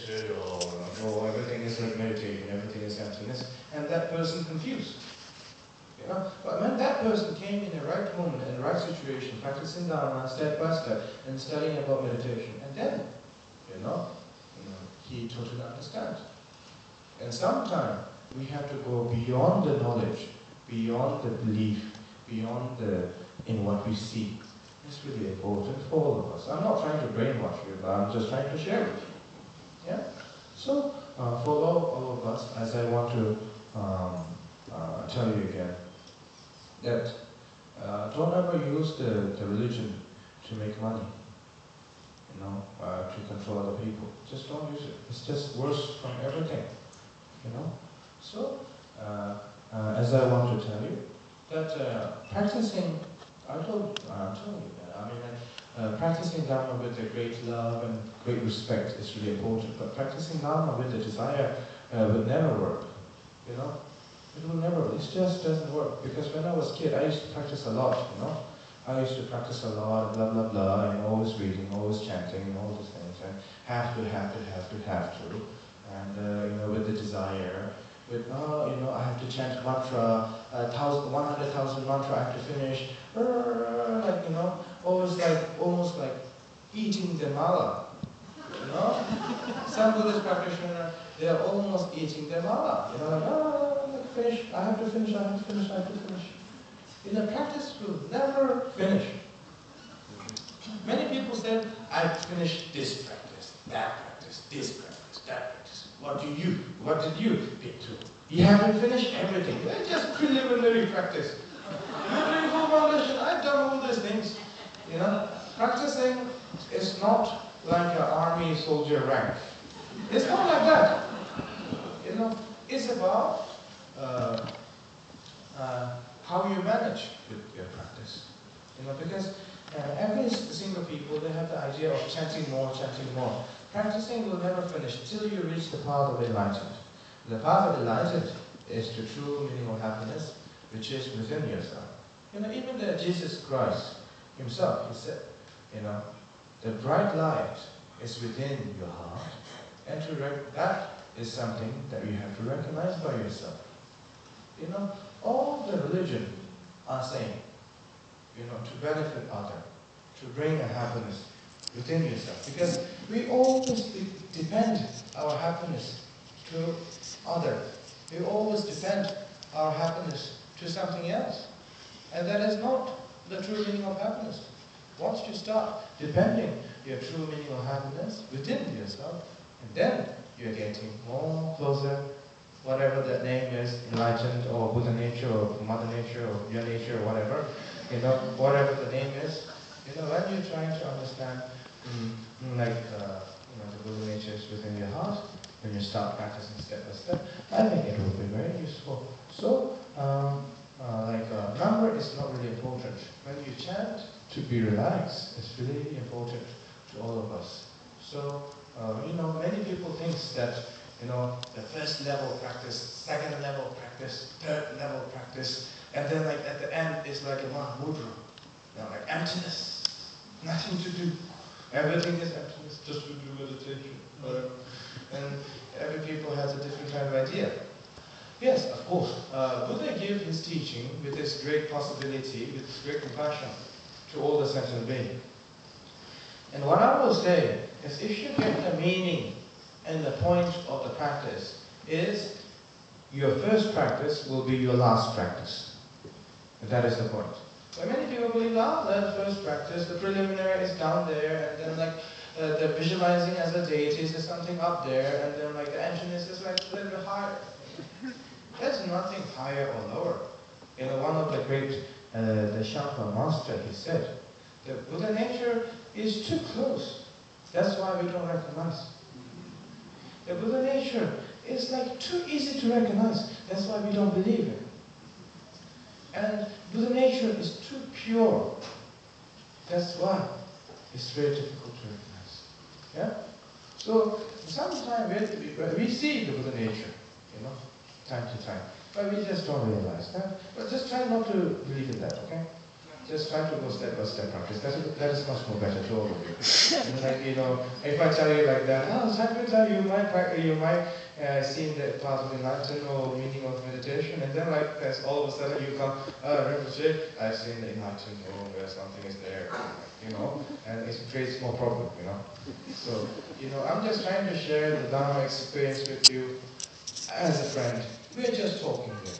meditated, or everything is like meditation, everything is emptiness, and that person confused. You know? But when that person came in the right moment, in the right situation, practicing Dharma step by step, and studying about meditation, and then, he totally understands. And sometimes we have to go beyond the knowledge, beyond the belief, beyond in what we see. It's really important for all of us. I'm not trying to brainwash you, but I'm just trying to share with you. Yeah? So, for all of us, as I want to tell you again, that don't ever use the religion to make money, to control other people. Just don't use it. It's just worse from everything, So, as I want to tell you, that practicing, I'm telling you that, practicing Dharma with a great love and great respect is really important, but practicing Dharma with a desire would never work, It will never, it just doesn't work. Because when I was a kid, I used to practice a lot, I used to practice a lot, blah, blah, blah, and always reading, always chanting, and all these things, and have to. And, with the desire, with, I have to chant mantra, 100,000 mantra I have to finish, almost like eating the mala, Some Buddhist practitioners, they are almost eating the mala, finish, I have to finish. Practice will never finish. Many people said, I finished this practice, that practice, this practice, that practice. What did you get to? You haven't finished everything. It's just preliminary practice. You're doing full foundation. I've done all these things. Practicing is not like an army soldier rank. It's not like that. It's about how you manage with your practice. Because every single people, they have the idea of chanting more. Practicing will never finish till you reach the path of enlightenment. The path of enlightenment is the true meaning of happiness, which is within yourself. Even Jesus Christ himself, he said, the bright light is within your heart, and that is something that you have to recognize by yourself. All the religion are saying, to benefit others, to bring a happiness within yourself. Because we always depend our happiness to others. We always depend our happiness to something else. And that is not the true meaning of happiness. Once you start depending your true meaning of happiness within yourself, and then you're getting more closer, whatever that name is, enlightened, or Buddha nature, or Mother nature, or your nature, or whatever, whatever the name is, when you're trying to understand, the Buddha nature is within your heart, when you start practicing step by step, I think it will be very useful. So, number is not really important. When you chant, to be relaxed is really important to all of us. So, many people think that, the first level practice, second level practice, third level practice, and then at the end is like a mudra, like emptiness, nothing to do. Everything is emptiness, just to do meditation, whatever. And every people has a different kind of idea. Yes, of course, Buddha gave his teaching with this great possibility, with this great compassion to all the sentient beings. And what I will say is, if you get the meaning and the point of the practice, is your first practice will be your last practice. And that is the point. So many people believe, the first practice, the preliminary is down there, and then the visualizing as a deity is something up there, and then the emptiness is a little bit higher. There's nothing higher or lower. One of the great, the Shangpa Master, he said, the Buddha nature is too close. That's why we don't recognize. The Buddha nature is too easy to recognize. That's why we don't believe it. And Buddha nature is too pure. That's why it's very difficult to recognize. Yeah? So sometimes we see the Buddha nature, time to time. But we just don't realize that. But just try not to believe in that, okay? just try to go step by step practice. That is much more better to all of you. And like, you know, if I tell you like that, oh, Shangpa, you might see the path of enlightenment or meaning of meditation, and then like there's all of a sudden you come, Rinpoche, I've seen the enlightenment, where something is there, you know, and it creates more problem, you know. So, you know, I'm just trying to share the Dharma experience with you as a friend. We're just talking here.